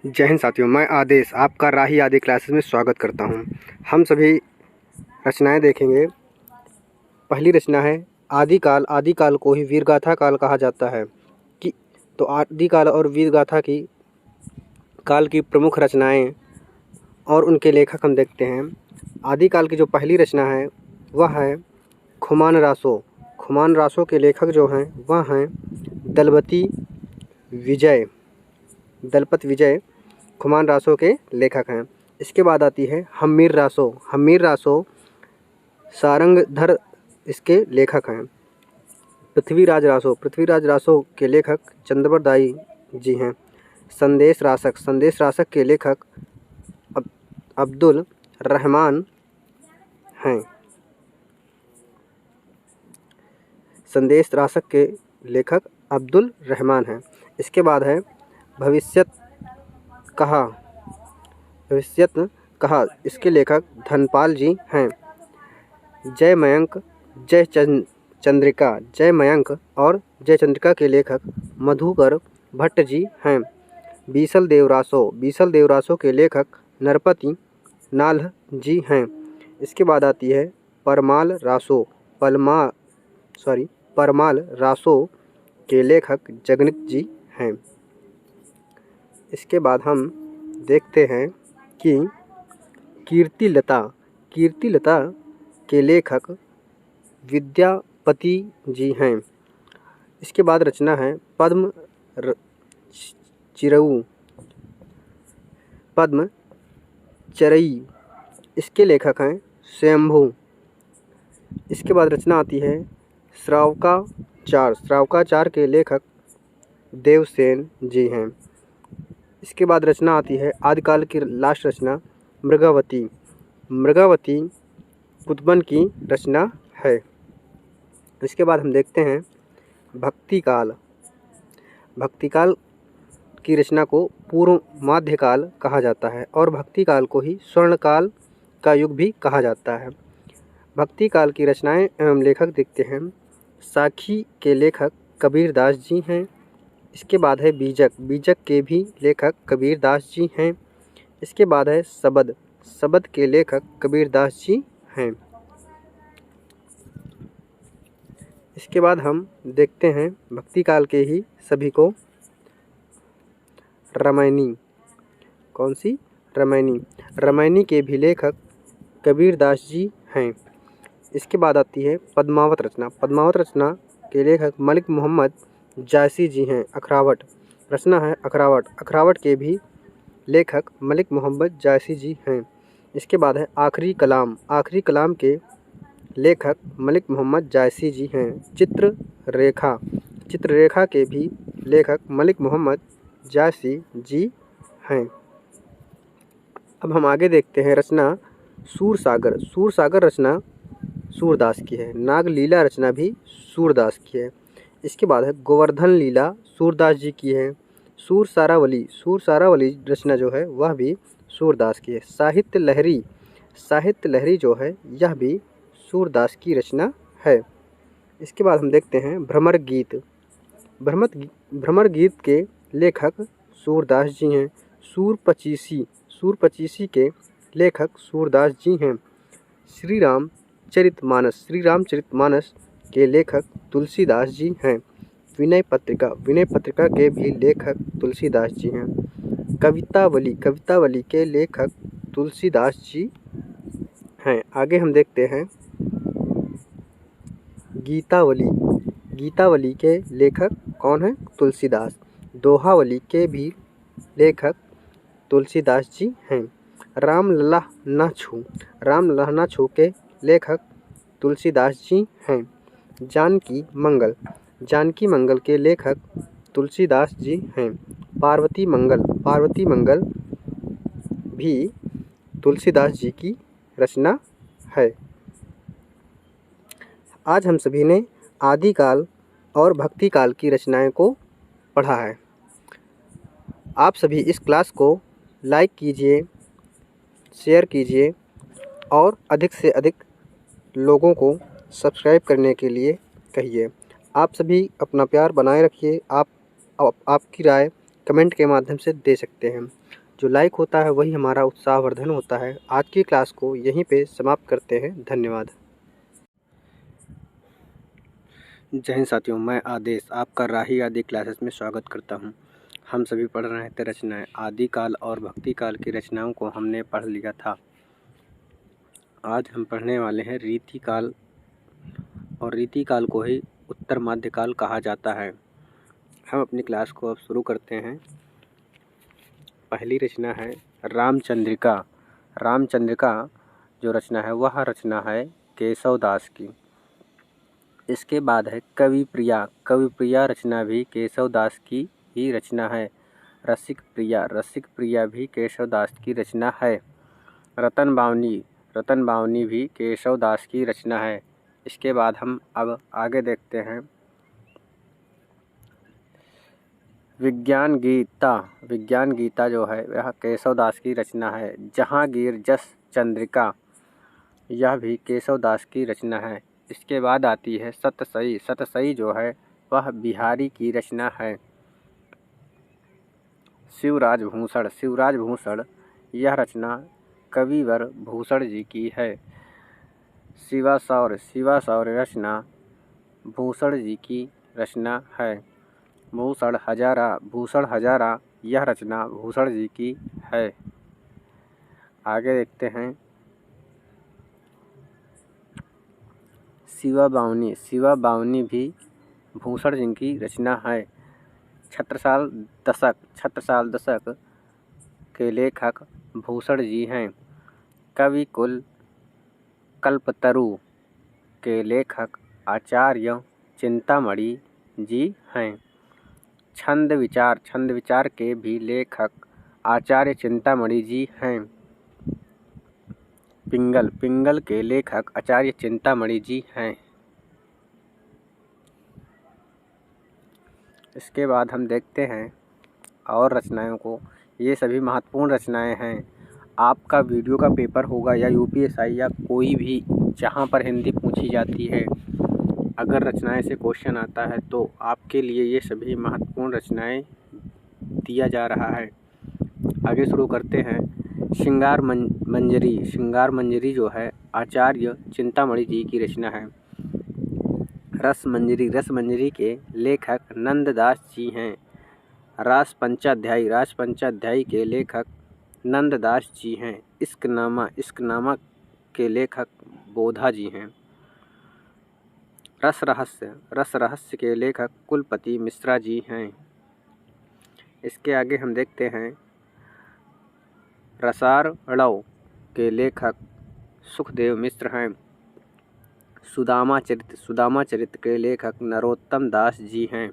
जय हिंद साथियों, मैं आदेश आपका राही आदि क्लासेस में स्वागत करता हूं। हम सभी रचनाएं देखेंगे। पहली रचना है आदिकाल। आदिकाल को ही वीरगाथा काल कहा जाता है। कि तो आदिकाल और वीरगाथा की काल की प्रमुख रचनाएं और उनके लेखक हम देखते हैं। आदिकाल की जो पहली रचना है वह है खुमान रासो। खुमान रासो के लेखक जो हैं वह हैं दलपति विजय। दलपत विजय खुमान रासो के लेखक हैं। इसके बाद आती है हम्मीर रासो। हम्मीर रासो सारंगधर इसके लेखक हैं। पृथ्वीराज रासो। पृथ्वीराज रासो के लेखक चंद्रबरदाई जी हैं। संदेश रासक। संदेश रासक के लेखक अब्दुल रहमान हैं। संदेश रासक के लेखक अब्दुल रहमान हैं। इसके बाद है भविष्यत कहा। भविष्यत कहा इसके लेखक धनपाल जी हैं। जय मयंक जय चंद्रिका। जय मयंक और जय चंद्रिका के लेखक मधुकर भट्ट जी हैं। बीसल देवरासो। बीसल देवरासो के लेखक नरपति नाल्ह जी हैं। इसके बाद आती है परमाल रासो। परमाल रासो के लेखक जगनित जी हैं। इसके बाद हम देखते हैं कि कीर्तिलता। कीर्तिलता के लेखक विद्यापति जी हैं। इसके बाद रचना है पद्म चिरऊ। पद्म चरई इसके लेखक हैं स्वयंभू। इसके बाद रचना आती है श्रावकाचार। श्रावकाचार के लेखक देवसेन जी हैं। इसके बाद रचना आती है आदिकाल की लास्ट रचना मृगावती। मृगावती कुतुबन की रचना है। इसके बाद हम देखते हैं भक्तिकाल। भक्तिकाल की रचना को पूर्व मध्यकाल कहा जाता है और भक्तिकाल को ही स्वर्णकाल का युग भी कहा जाता है। भक्तिकाल की रचनाएं एवं लेखक देखते हैं। साखी के लेखक कबीरदास जी हैं। इसके बाद है बीजक। बीजक के भी लेखक कबीरदास जी हैं। इसके बाद है सबद। सबद के लेखक कबीरदास जी हैं। इसके बाद हम देखते हैं भक्तिकाल के ही सभी को रामायणी। कौन सी? रामायणी। रामायणी के भी लेखक कबीरदास जी हैं। इसके बाद आती है पद्मावत रचना। पद्मावत रचना के लेखक मलिक मोहम्मद जायसी जी हैं। अखरावट रचना है अखरावट। अखरावट के भी लेखक मलिक मोहम्मद जायसी जी हैं। इसके बाद है आखिरी कलाम। आखिरी कलाम के लेखक मलिक मोहम्मद जायसी जी हैं। चित्ररेखा। चित्ररेखा के भी लेखक मलिक मोहम्मद जायसी जी हैं। अब हम आगे देखते हैं रचना सूरसागर। सूरसागर रचना सूरदास की है। नागलीला रचना भी सूरदास की है। इसके बाद है गोवर्धन लीला सूरदास जी की है। सूरसारावली। सूरसारावली रचना जो है वह भी सूरदास की है। साहित्य लहरी। साहित्य लहरी जो है यह भी सूरदास की रचना है। इसके बाद हम देखते हैं भ्रमर गीत। भ्रमर गीत के लेखक सूरदास जी हैं। सूरपचीसी। सूरपचीसी के लेखक सूरदास जी हैं। श्री रामचरितमानस। श्री रामचरितमानस के लेखक तुलसीदास जी हैं। विनय पत्रिका। विनय पत्रिका के भी लेखक तुलसीदास जी हैं। कवितावली। कवितावली के लेखक तुलसीदास जी हैं। आगे हम देखते हैं गीतावली। गीतावली के लेखक कौन हैं? तुलसीदास। दोहावली के भी लेखक तुलसीदास जी हैं। रामलला न छू। रामलला न छू के लेखक तुलसीदास जी हैं। जानकी मंगल। जानकी मंगल के लेखक तुलसीदास जी हैं। पार्वती मंगल। पार्वती मंगल भी तुलसीदास जी की रचना है। आज हम सभी ने आदिकाल और भक्तिकाल की रचनाएं को पढ़ा है। आप सभी इस क्लास को लाइक कीजिए, शेयर कीजिए और अधिक से अधिक लोगों को सब्सक्राइब करने के लिए कहिए। आप सभी अपना प्यार बनाए रखिए। आपकी राय कमेंट के माध्यम से दे सकते हैं। जो लाइक होता है वही हमारा उत्साहवर्धन होता है। आज की क्लास को यहीं पे समाप्त करते हैं। धन्यवाद। जय हिंद साथियों, मैं आदेश आपका राही आदि क्लासेस में स्वागत करता हूं। हम सभी पढ़ रहे थे रचनाएं। आदिकाल और भक्तिकाल की रचनाओं को हमने पढ़ लिया था। आज हम पढ़ने वाले हैं रीतिकाल, और रीतिकाल को ही उत्तर मध्यकाल कहा जाता है। हम अपनी क्लास को अब शुरू करते हैं। पहली रचना है रामचंद्रिका। रामचंद्रिका जो रचना है वह रचना है केशव दास की। इसके बाद है कवि प्रिया। कवि प्रिया रचना भी केशव दास की ही रचना है। रसिक प्रिया। रसिक प्रिया भी केशव दास की रचना है। रतन बावनी। रतन बावनी भी केशव दास की रचना है। इसके बाद हम अब आगे देखते हैं विज्ञान गीता। विज्ञान गीता जो है वह केशव दास की रचना है। जहांगीर जस चंद्रिका, यह भी केशव दास की रचना है। इसके बाद आती है सतसई। सतसई जो है वह बिहारी की रचना है। शिवराज भूषण। शिवराज भूषण यह रचना कविवर भूषण जी की है। शिवासौर। शिवासौर रचना भूषण जी की रचना है। भूषण हजारा। भूषण हजारा यह रचना भूषण जी की है। आगे देखते हैं शिवा बावनी। शिवा बावनी भी भूषण जी की रचना है। छत्रसाल दशक। छत्रसाल दशक के लेखक भूषण जी हैं। कवि कुल कल्पतरु के लेखक आचार्य चिंतामणि जी हैं। छंद विचार। छंद विचार के भी लेखक आचार्य चिंतामणि जी हैं। पिंगल। पिंगल के लेखक आचार्य चिंतामणि जी हैं। इसके बाद हम देखते हैं और रचनाओं को। ये सभी महत्वपूर्ण रचनाएं हैं। आपका वीडियो का पेपर होगा या यूपीएससी या कोई भी जहाँ पर हिंदी पूछी जाती है, अगर रचनाएं से क्वेश्चन आता है तो आपके लिए ये सभी महत्वपूर्ण रचनाएं दिया जा रहा है। आगे शुरू करते हैं श्रृंगार मंजरी। श्रृंगार मंजरी जो है आचार्य चिंतामणि जी की रचना है। रस मंजरी। रस मंजरी के लेखक नंददास जी हैं। रास पंचाध्यायी। रास पंचाध्यायी के लेखक नंददास जी हैं। इश्कनामा। इश्कनामा के लेखक बोधा जी हैं। रस रहस्य। रस रहस्य के लेखक कुलपति मिश्रा जी हैं। इसके आगे हम देखते हैं रसार्णव के लेखक सुखदेव मिश्र हैं। सुदामा चरित्र। सुदामा चरित्र के लेखक नरोत्तम दास जी हैं।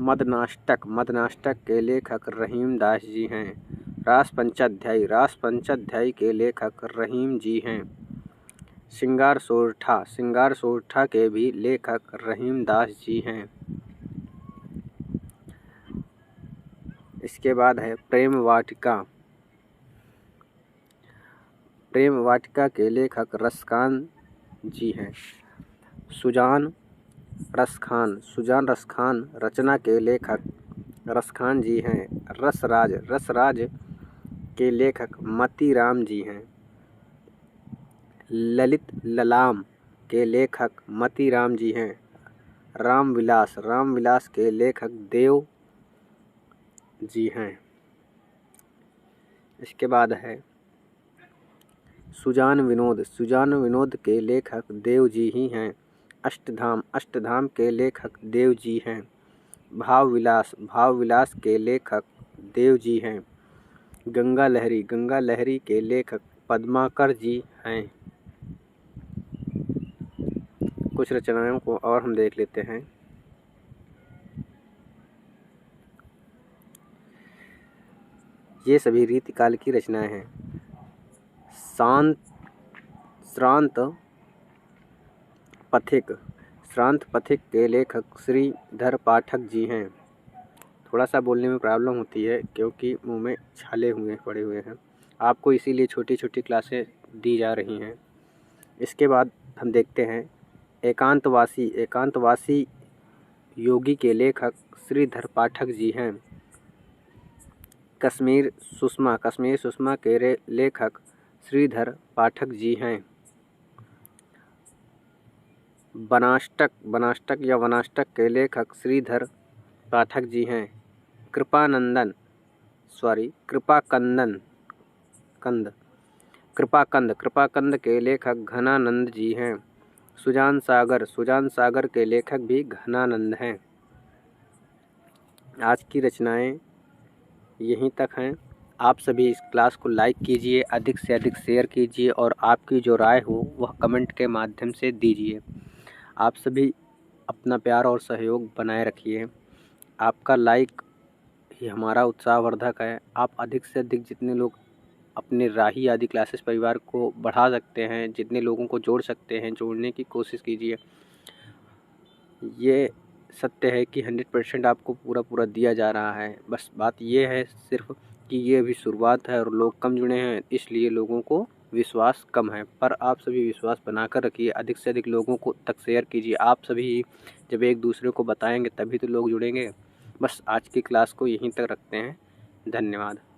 मदनाष्टक। मदनाष्टक के लेखक रहीम दास जी हैं। रास पंचाध्यायी। रास पंचाध्यायी के लेखक रहीम जी हैं। श्रृंगार सोरठा। श्रृंगार सोरठा के भी लेखक रहीम दास जी हैं। इसके बाद है प्रेम वाटिका। प्रेम वाटिका के लेखक रसखान जी हैं। सुजान रसखान। सुजान रसखान रचना के लेखक रसखान जी हैं। रसराज। रसराज के लेखक मतीराम जी हैं। ललित ललाम के लेखक मतीराम जी हैं। रामविलास। रामविलास के लेखक देव जी हैं। इसके बाद है सुजान विनोद। सुजान विनोद के लेखक देव जी ही हैं। अष्टधाम। अष्टधाम के लेखक देव जी हैं। भाव विलास। भाव विलास के लेखक देव जी हैं। गंगा लहरी। गंगा लहरी के लेखक पद्माकर जी हैं। कुछ रचनाओं को और हम देख लेते हैं। ये सभी रीतिकाल की रचनाएं हैं। श्रांत पथिक। श्रांत पथिक के लेखक श्रीधर पाठक जी हैं। थोड़ा सा बोलने में प्रॉब्लम होती है क्योंकि मुंह में छाले पड़े हुए हैं। आपको इसीलिए छोटी छोटी क्लासें दी जा रही हैं। इसके बाद हम देखते हैं एकांतवासी। एकांतवासी योगी के लेखक श्रीधर पाठक जी हैं। कश्मीर सुषमा के लेखक श्रीधर पाठक जी हैं। वनाष्टक के लेखक श्रीधर पाठक जी हैं। कृपाकंद के लेखक घनानंद जी हैं। सुजान सागर के लेखक भी घनानंद हैं। आज की रचनाएं यहीं तक हैं। आप सभी इस क्लास को लाइक कीजिए, अधिक से अधिक शेयर कीजिए और आपकी जो राय हो वह कमेंट के माध्यम से दीजिए। आप सभी अपना प्यार और सहयोग बनाए रखिए। आपका लाइक ही हमारा उत्साहवर्धक है। आप अधिक से अधिक जितने लोग अपने राही आदि क्लासेस परिवार को बढ़ा सकते हैं, जितने लोगों को जोड़ सकते हैं, जोड़ने की कोशिश कीजिए। ये सत्य है कि 100% आपको पूरा दिया जा रहा है। बस बात ये है सिर्फ कि ये अभी शुरुआत है और लोग कम जुड़े हैं, इसलिए लोगों को विश्वास कम है। पर आप सभी विश्वास बनाकर रखिए, अधिक से अधिक लोगों को तक शेयर कीजिए। आप सभी जब एक दूसरे को बताएंगे तभी तो लोग जुड़ेंगे। बस आज की क्लास को यहीं तक रखते हैं। धन्यवाद।